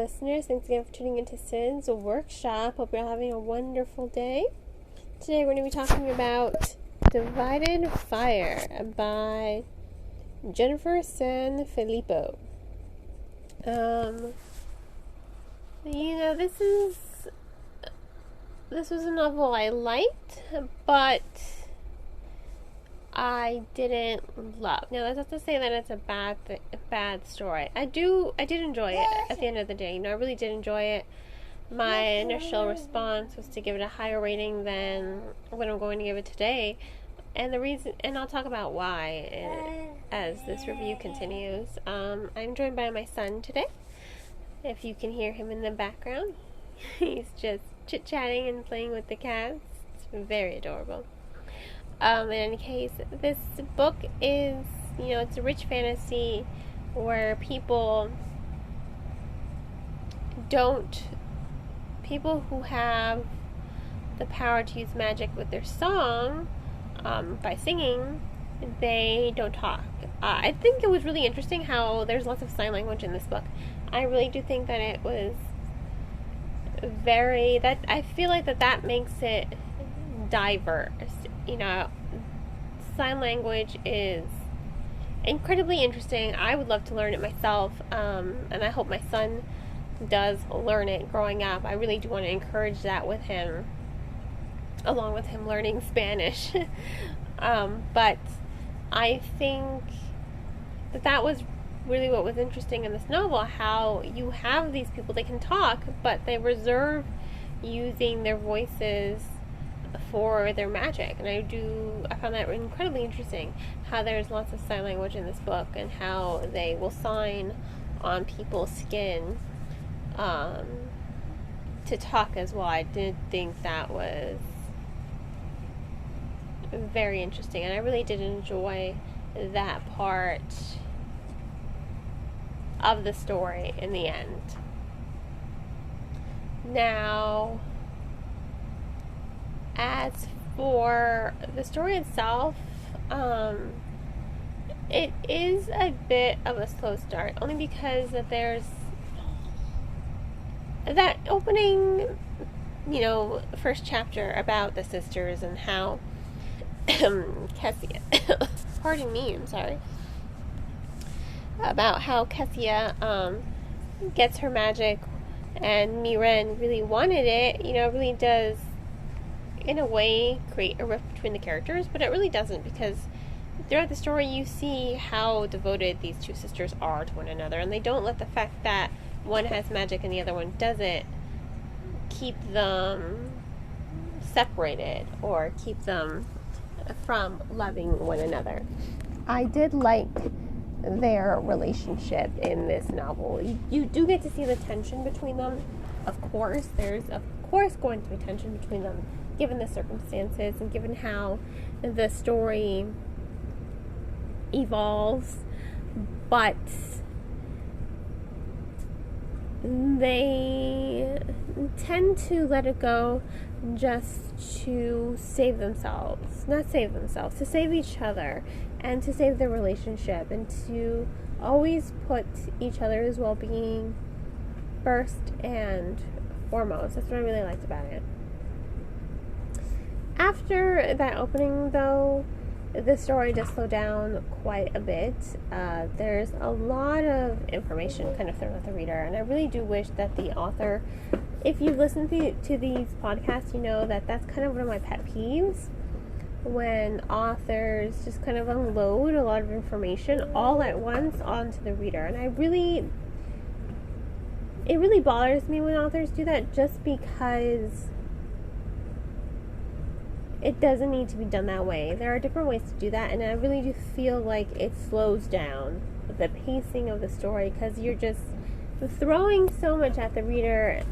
listeners. Thanks again for tuning into Sid's Workshop. Hope you're all having a wonderful day. Today we're going to be talking about Divided Fire by Jennifer Sanfilippo. This was a novel I liked, but I didn't love. Now, that's not to say that it's a bad story. I did enjoy it at the end of the day. I really did enjoy it. My initial response was to give it a higher rating than what I'm going to give it today. And the reason, and I'll talk about why as this review continues. I'm joined by my son today. If you can hear him in the background, he's just chit-chatting and playing with the cats. It's very adorable. In any case, this book is, it's a rich fantasy where people who have the power to use magic with their song, by singing, they don't talk. I think it was really interesting how there's lots of sign language in this book. I really do think that it was I feel like that makes it diverse. Sign language is incredibly interesting. I would love to learn it myself, and I hope my son does learn it growing up. I really do want to encourage that with him, along with him learning Spanish. But I think that was really what was interesting in this novel, how you have these people, they can talk, but they reserve using their voices for their magic. And I found that incredibly interesting, how there's lots of sign language in this book and how they will sign on people's skin to talk as well. I did think that was very interesting, and I really did enjoy that part of the story in the end. Now, as for the story itself, it is a bit of a slow start, only because that there's that opening, first chapter about the sisters and how Kessia, pardon me, I'm sorry, about how Kessia gets her magic and Miren really wanted it, really does in a way create a rift between the characters, but it really doesn't, because throughout the story you see how devoted these two sisters are to one another, and they don't let the fact that one has magic and the other one doesn't keep them separated or keep them from loving one another. I did like their relationship in this novel. You do get to see the tension between them. Of course, there's going to be tension between them given the circumstances and given how the story evolves, but they tend to let it go just to save themselves. To save each other and to save their relationship, and to always put each other's well-being first and foremost. That's what I really liked about it. After that opening, though, the story does slow down quite a bit. There's a lot of information kind of thrown at the reader, and I really do wish that the author, if you listen to these podcasts, you know that that's kind of one of my pet peeves, when authors just kind of unload a lot of information all at once onto the reader. And it really bothers me when authors do that, just because it doesn't need to be done that way. There are different ways to do that, and I really do feel like it slows down the pacing of the story, because you're just throwing so much at the reader.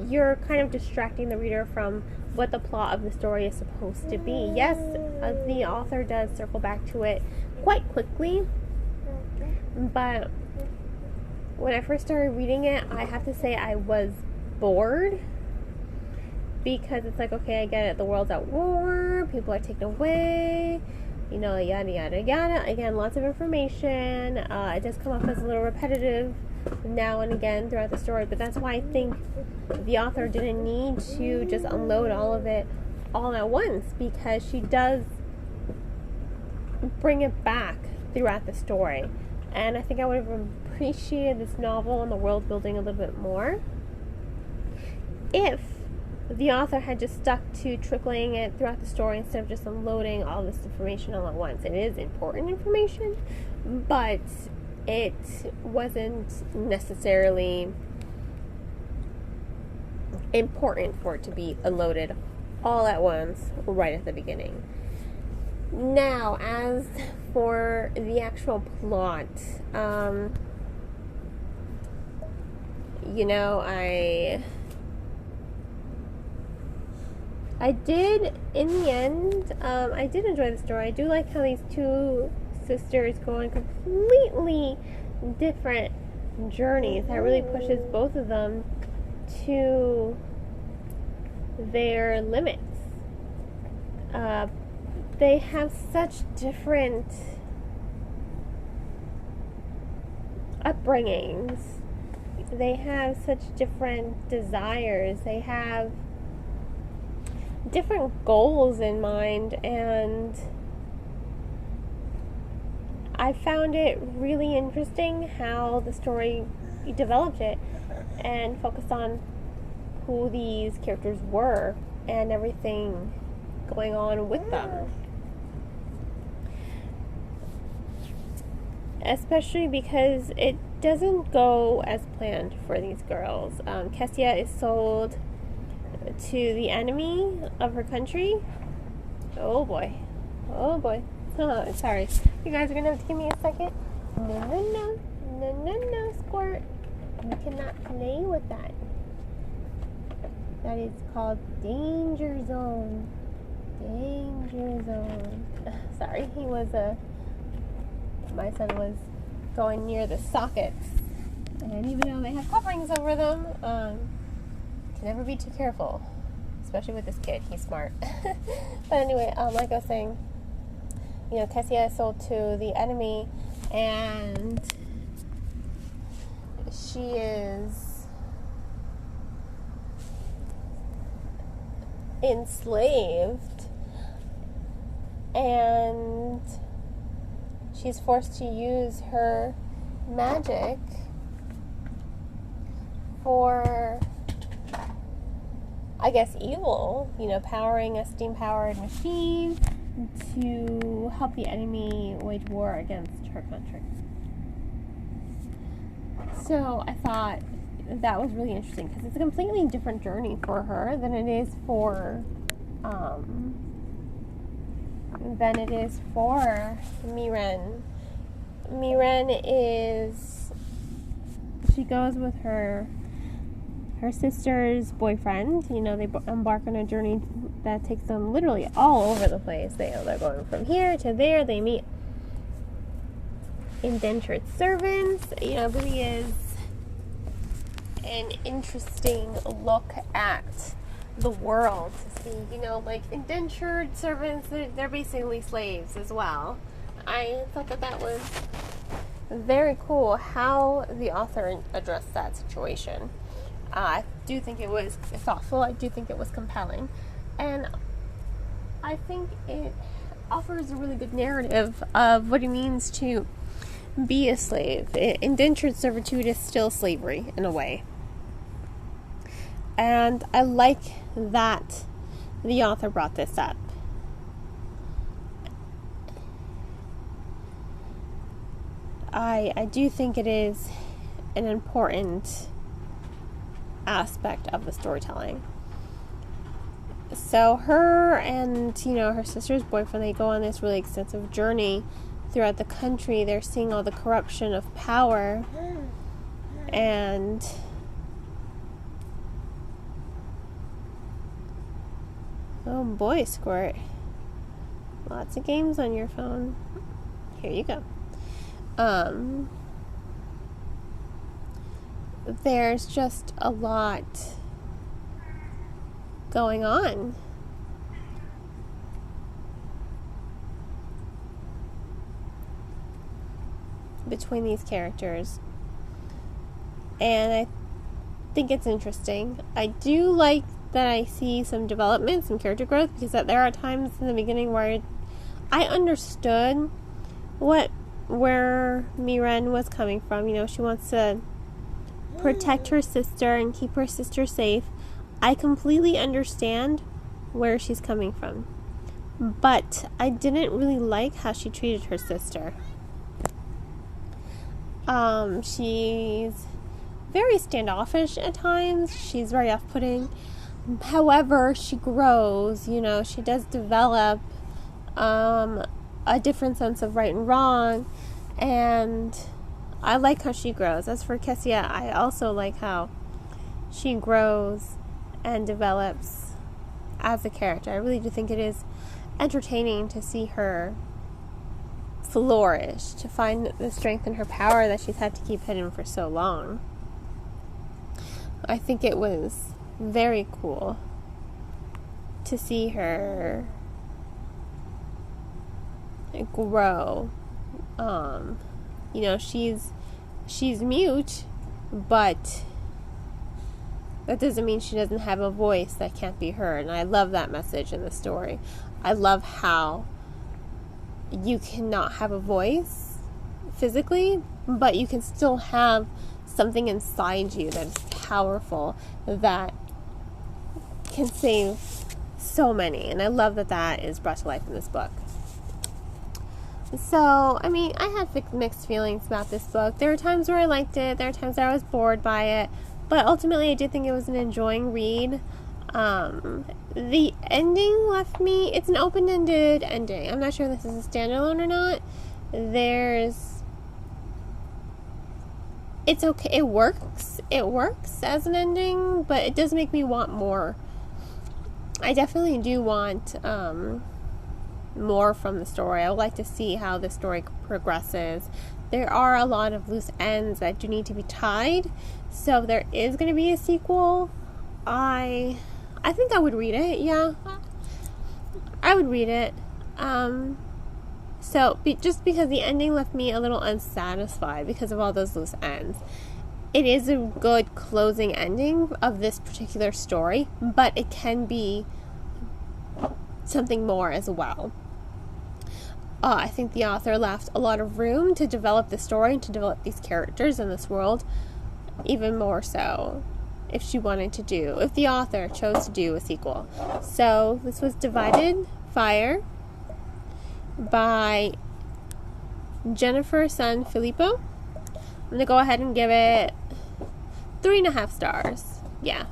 You're kind of distracting the reader from what the plot of the story is supposed to be. Yes, the author does circle back to it quite quickly, but when I first started reading it, I have to say I was bored, because it's like, okay, I get it, the world's at war, people are taken away, yada yada yada. Again, lots of information. It does come off as a little repetitive now and again throughout the story, but that's why I think the author didn't need to just unload all of it all at once, because she does bring it back throughout the story. And I think I would have appreciated this novel and the world building a little bit more if the author had just stuck to trickling it throughout the story instead of just unloading all this information all at once. It is important information, but it wasn't necessarily important for it to be unloaded all at once right at the beginning. Now, as for the actual plot, I did, in the end, I did enjoy the story. I do like how these two sisters go on completely different journeys. That really pushes both of them to their limits. They have such different upbringings. They have such different desires. They have different goals in mind, and I found it really interesting how the story developed it and focused on who these characters were and everything going on with them. Especially because it doesn't go as planned for these girls. Kessia is sold to the enemy of her country. Oh boy. Oh, sorry. You guys are gonna have to give me a second. No, Squirt. You cannot play with that. That is called Danger Zone. Danger Zone. Sorry, my son was going near the sockets. And even though they have coverings over them, can never be too careful. Especially with this kid. He's smart. But anyway, like I was saying, Kessia is sold to the enemy, and she is enslaved, and she's forced to use her magic for, I guess, evil, powering a steam-powered machine to help the enemy wage war against her country. So I thought that was really interesting because it's a completely different journey for her than it is for Miren. Miren she goes with her sister's boyfriend. They embark on a journey that takes them literally all over the place. They're going from here to there. They meet indentured servants. It really is an interesting look at the world to see, like indentured servants, they're basically slaves as well. I thought that was very cool how the author addressed that situation. I do think it was thoughtful. I do think it was compelling. And I think it offers a really good narrative of what it means to be a slave. Indentured servitude is still slavery in a way. And I like that the author brought this up. I do think it is an important aspect of the storytelling. So her and, her sister's boyfriend, they go on this really extensive journey throughout the country. They're seeing all the corruption of power, and oh boy, Squirt. Lots of games on your phone. Here you go. There's just a lot going on. Between these characters. and I think it's interesting. I do like that I see some development, some character growth, because there are times in the beginning where I understood where Miren was coming from. You know, she wants to protect her sister and keep her sister safe. I completely understand where she's coming from, but I didn't really like how she treated her sister. She's very standoffish at times. She's very off-putting. However, she grows, you know, she does develop a different sense of right and wrong, and I like how she grows. As for Kessia, I also like how she grows and develops as a character. I really do think it is entertaining to see her flourish, to find the strength in her power that she's had to keep hidden for so long. I think it was very cool to see her grow. You know, she's mute, but that doesn't mean she doesn't have a voice that can't be heard. And I love that message in the story. I love how you cannot have a voice physically, but you can still have something inside you that is powerful, that can save so many. And I love that that is brought to life in this book. So, I mean, I had mixed feelings about this book. There were times where I liked it. There were times where I was bored by it. But ultimately, I did think it was an enjoying read. The ending left me... It's an open-ended ending. I'm not sure if this is a standalone or not. It's okay. It works. It works as an ending, but it does make me want more. I definitely do want more from the story. I would like to see how the story progresses. There are a lot of loose ends that do need to be tied, so if there is going to be a sequel, I think I would read it. Yeah, I would read it. Just because the ending left me a little unsatisfied because of all those loose ends. It is a good closing ending of this particular story, but it can be something more as well. I think the author left a lot of room to develop the story and to develop these characters in this world, even more so if the author chose to do a sequel. So this was Divided Fire by Jennifer Sanfilippo. I'm going to go ahead and give it 3.5 stars. Yeah,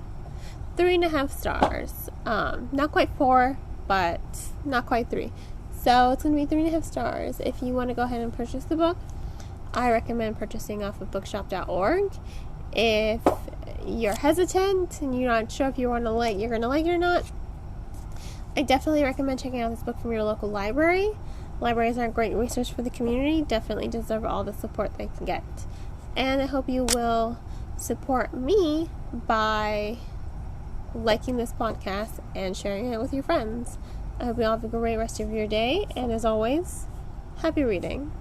3.5 stars. Not quite 4, but not quite 3. So it's going to be 3.5 stars. If you want to go ahead and purchase the book, I recommend purchasing off of bookshop.org. If you're hesitant and you're not sure if you're going to like it or not, I definitely recommend checking out this book from your local library. Libraries are a great resource for the community. Definitely deserve all the support they can get. And I hope you will support me by liking this podcast and sharing it with your friends. I hope you all have a great rest of your day, and as always, happy reading.